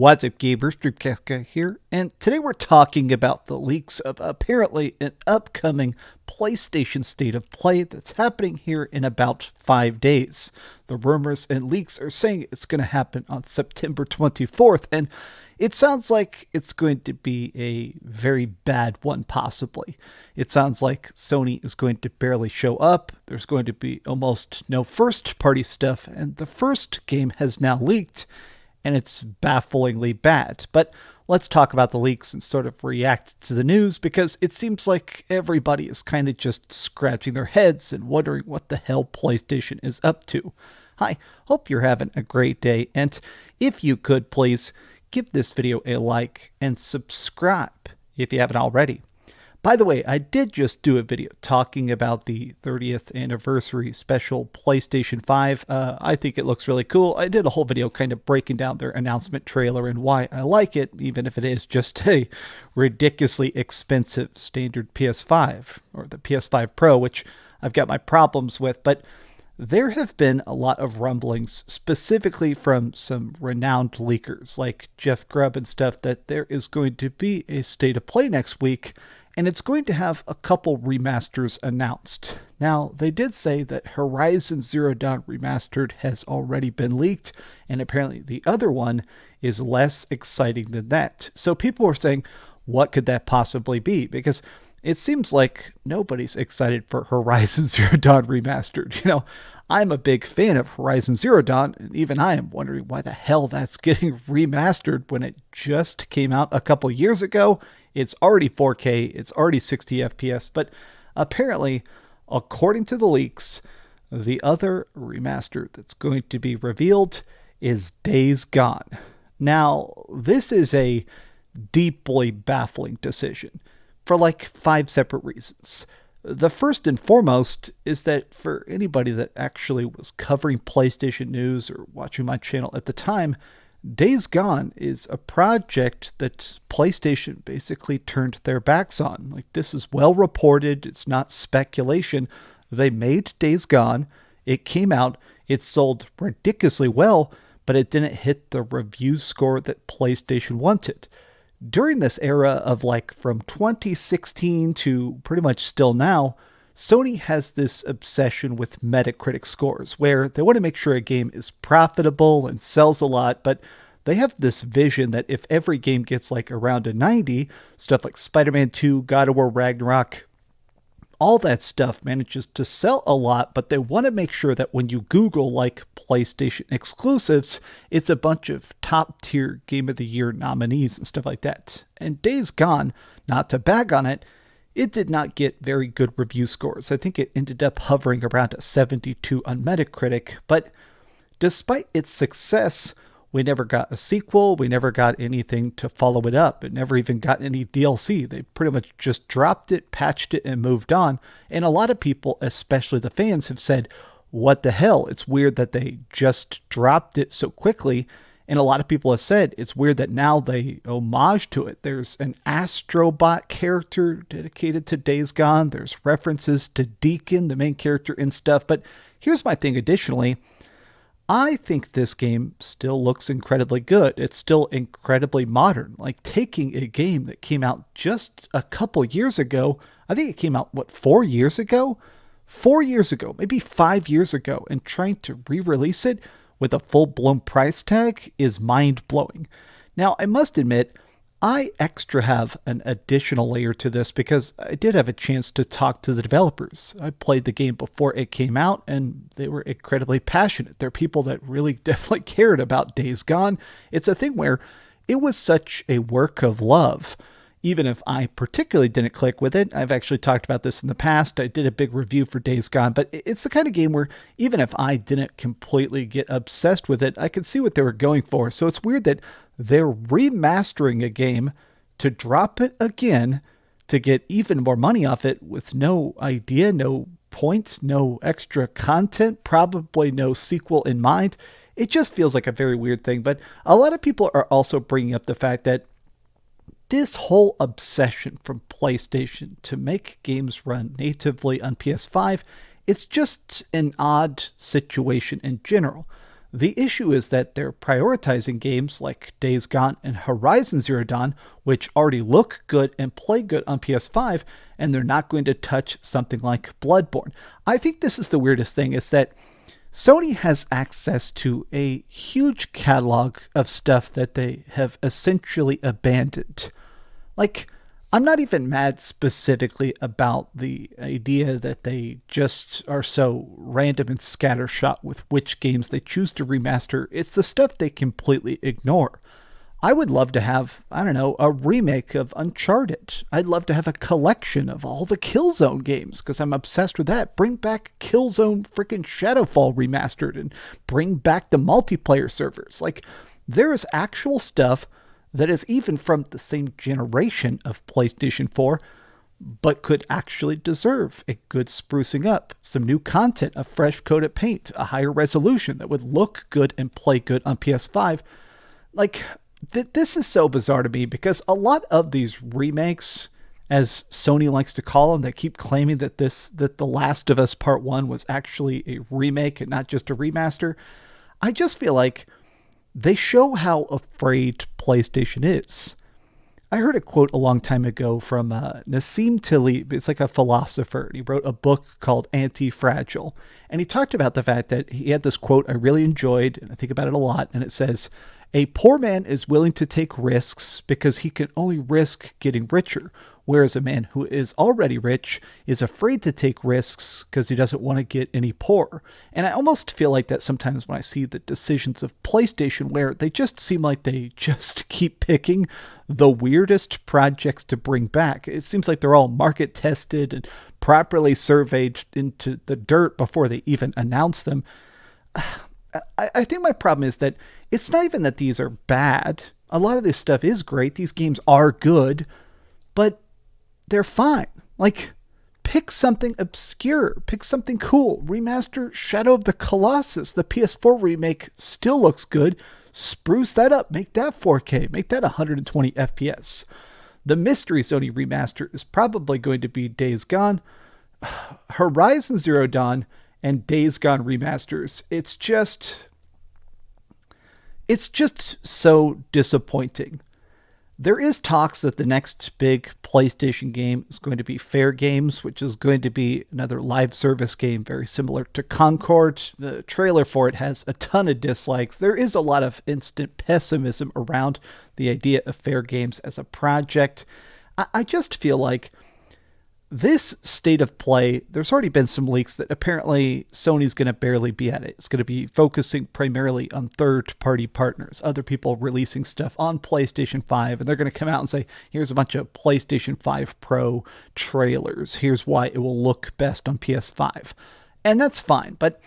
What's up, gamers? DreamcastGuy here, and today we're talking about the leaks of apparently an upcoming PlayStation State of Play that's happening here in about 5 days. The rumors and leaks are saying it's going to happen on September 24th, and it sounds like it's going to be a very bad one, possibly. It sounds like Sony is going to barely show up, there's going to be almost no first-party stuff, and the first game has now leaked, and it's bafflingly bad. But let's talk about the leaks and sort of react to the news, because it seems like everybody is kind of just scratching their heads and wondering what the hell PlayStation is up to. Hi, hope you're having a great day, and if you could please give this video a like and subscribe if you haven't already. By the way, I did just do a video talking about the 30th anniversary special PlayStation 5. I think it looks really cool. I did a whole video kind of breaking down their announcement trailer and why I like it, even if it is just a ridiculously expensive standard PS5, or the PS5 Pro, which I've got my problems with. But there have been a lot of rumblings, specifically from some renowned leakers like Jeff Grubb and stuff, that there is going to be a State of Play next week, and it's going to have a couple remasters announced. Now, they did say that Horizon Zero Dawn Remastered has already been leaked, and apparently the other one is less exciting than that. So people were saying, what could that possibly be? Because it seems like nobody's excited for Horizon Zero Dawn Remastered. You know, I'm a big fan of Horizon Zero Dawn, and even I am wondering why the hell that's getting remastered when it just came out a couple years ago. It's already 4K, it's already 60 FPS, but apparently, according to the leaks, the other remaster that's going to be revealed is Days Gone. Now, this is a deeply baffling decision for like 5 separate reasons. The first and foremost is that for anybody that actually was covering PlayStation news or watching my channel at the time, Days Gone is a project that PlayStation basically turned their backs on. Like, this is well reported, it's not speculation. They made Days Gone, it came out, it sold ridiculously well, but it didn't hit the review score that PlayStation wanted. During this era of like from 2016 to pretty much still now, Sony has this obsession with Metacritic scores where they want to make sure a game is profitable and sells a lot, but they have this vision that if every game gets like around a 90, stuff like Spider-Man 2, God of War Ragnarok, all that stuff manages to sell a lot, but they want to make sure that when you Google like PlayStation exclusives, it's a bunch of top tier Game of the Year nominees and stuff like that. And Days Gone, not to bag on it, it did not get very good review scores. I think it ended up hovering around a 72 on Metacritic, but despite its success, we never got a sequel, we never got anything to follow it up, it never even got any DLC. They pretty much just dropped it, patched it, and moved on. And a lot of people, especially the fans, have said, what the hell? It's weird that they just dropped it so quickly. And a lot of people have said it's weird that now they homage to it. There's an Astrobot character dedicated to Days Gone. There's references to Deacon, the main character, and stuff. But here's my thing additionally. I think this game still looks incredibly good. It's still incredibly modern. Like, taking a game that came out just a couple years ago, I think it came out, 4 years ago? 4 years ago, maybe 5 years ago, and trying to re-release it with a full-blown price tag is mind-blowing. Now, I must admit, I extra have an additional layer to this because I did have a chance to talk to the developers. I played the game before it came out, and they were incredibly passionate. They're people that really definitely cared about Days Gone. It's a thing where it was such a work of love. Even if I particularly didn't click with it, I've actually talked about this in the past. I did a big review for Days Gone, but it's the kind of game where even if I didn't completely get obsessed with it, I could see what they were going for. So it's weird that they're remastering a game to drop it again to get even more money off it with no idea, no points, no extra content, probably no sequel in mind. It just feels like a very weird thing. But a lot of people are also bringing up the fact that this whole obsession from PlayStation to make games run natively on PS5, it's just an odd situation in general. The issue is that they're prioritizing games like Days Gone and Horizon Zero Dawn, which already look good and play good on PS5, and they're not going to touch something like Bloodborne. I think this is the weirdest thing, is that Sony has access to a huge catalog of stuff that they have essentially abandoned. Like, I'm not even mad specifically about the idea that they just are so random and scattershot with which games they choose to remaster. It's the stuff they completely ignore. I would love to have, I don't know, a remake of Uncharted. I'd love to have a collection of all the Killzone games, because I'm obsessed with that. Bring back Killzone freaking Shadowfall remastered, and bring back the multiplayer servers. Like, there is actual stuff that is even from the same generation of PlayStation 4, but could actually deserve a good sprucing up, some new content, a fresh coat of paint, a higher resolution that would look good and play good on PS5. Like, this is so bizarre to me, because a lot of these remakes, as Sony likes to call them, that keep claiming that The Last of Us Part 1 was actually a remake and not just a remaster, I just feel like they show how afraid PlayStation is. I heard a quote a long time ago from Nassim Taleb. It's like a philosopher. He wrote a book called Anti-Fragile. And he talked about the fact that he had this quote I really enjoyed, and I think about it a lot, and it says, "A poor man is willing to take risks because he can only risk getting richer, whereas a man who is already rich is afraid to take risks because he doesn't want to get any poorer." And I almost feel like that sometimes when I see the decisions of PlayStation, where they just seem like they just keep picking the weirdest projects to bring back. It seems like they're all market tested and properly surveyed into the dirt before they even announce them. I think my problem is that it's not even that these are bad. A lot of this stuff is great. These games are good, but they're fine. Like, pick something obscure. Pick something cool. Remaster Shadow of the Colossus. The PS4 remake still looks good. Spruce that up. Make that 4K. Make that 120 FPS. The Mystery Sony remaster is probably going to be Days Gone, Horizon Zero Dawn, and Days Gone remasters. It's just so disappointing. There is talks that the next big PlayStation game is going to be Fair Games, which is going to be another live service game very similar to Concord. The trailer for it has a ton of dislikes. There is a lot of instant pessimism around the idea of Fair Games as a project. I just feel like this state of play, there's already been some leaks that apparently Sony's going to barely be at it. It's going to be focusing primarily on third-party partners, other people releasing stuff on PlayStation 5, and they're going to come out and say, here's a bunch of PlayStation 5 Pro trailers. Here's why it will look best on PS5. And that's fine, but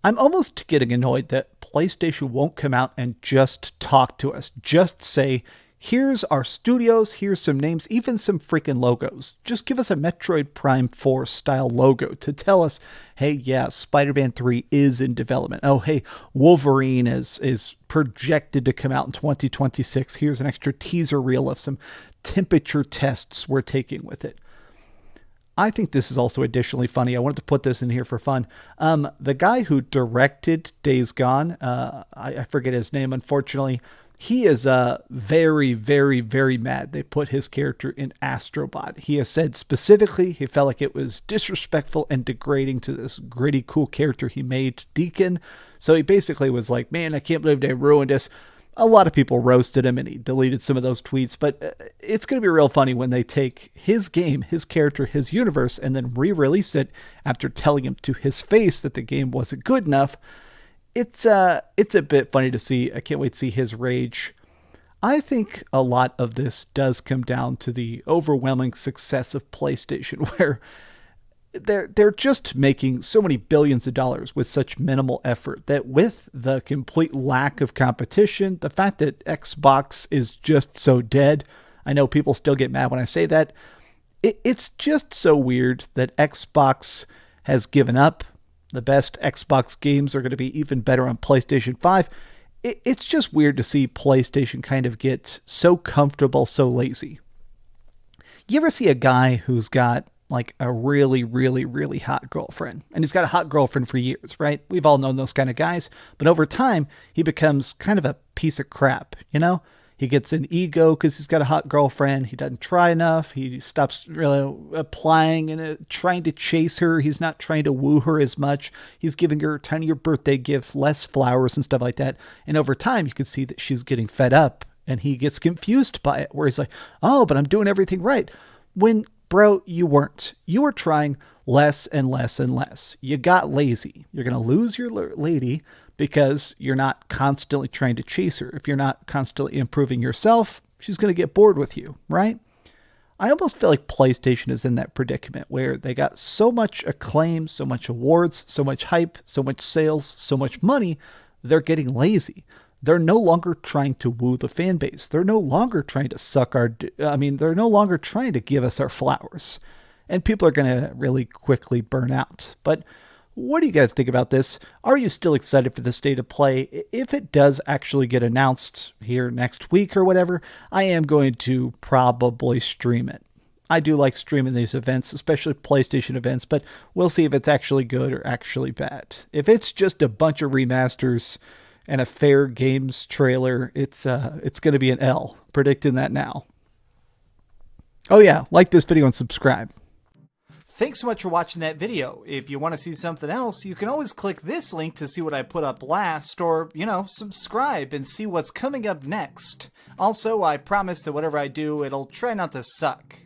I'm almost getting annoyed that PlayStation won't come out and just talk to us, just say, here's our studios, here's some names, even some freaking logos. Just give us a Metroid Prime 4 style logo to tell us, hey, yeah, Spider-Man 3 is in development. Oh, hey, Wolverine is projected to come out in 2026. Here's an extra teaser reel of some temperature tests we're taking with it. I think this is also additionally funny. I wanted to put this in here for fun. The guy who directed Days Gone, I forget his name, unfortunately. He is very, very, very mad they put his character in Astrobot. He has said specifically he felt like it was disrespectful and degrading to this gritty, cool character he made, Deacon. So he basically was like, man, I can't believe they ruined us. A lot of people roasted him, and he deleted some of those tweets. But it's going to be real funny when they take his game, his character, his universe, and then re-release it after telling him to his face that the game wasn't good enough. It's a bit funny to see. I can't wait to see his rage. I think a lot of this does come down to the overwhelming success of PlayStation, where they're just making so many billions of dollars with such minimal effort that with the complete lack of competition, the fact that Xbox is just so dead, I know people still get mad when I say that, it's just so weird that Xbox has given up. The best Xbox games are going to be even better on PlayStation 5. It's just weird to see PlayStation kind of get so comfortable, so lazy. You ever see a guy who's got like a really, really, really hot girlfriend. And he's got a hot girlfriend for years, right? We've all known those kind of guys. But over time, he becomes kind of a piece of crap, you know? He gets an ego because he's got a hot girlfriend. He doesn't try enough. He stops really applying and trying to chase her. He's not trying to woo her as much. He's giving her tinier birthday gifts, less flowers and stuff like that. And over time, you can see that she's getting fed up and he gets confused by it, where he's like, oh, but I'm doing everything right. When, bro, you weren't. You were trying less and less and less. You got lazy. You're going to lose your lady because you're not constantly trying to chase her. If you're not constantly improving yourself, she's going to get bored with you, right? I almost feel like PlayStation is in that predicament where they got so much acclaim, so much awards, so much hype, so much sales, so much money, they're getting lazy. They're no longer trying to woo the fan base. They're no longer trying to they're no longer trying to give us our flowers. And people are going to really quickly burn out. But what do you guys think about this? Are you still excited for the state of play? If it does actually get announced here next week or whatever, I am going to probably stream it. I do like streaming these events, especially PlayStation events, but we'll see if it's actually good or actually bad. If it's just a bunch of remasters and a fair games trailer, it's going to be an L. Predicting that now. Oh yeah, like this video and subscribe. Thanks so much for watching that video. If you want to see something else, you can always click this link to see what I put up last, or, subscribe and see what's coming up next. Also, I promise that whatever I do, it'll try not to suck.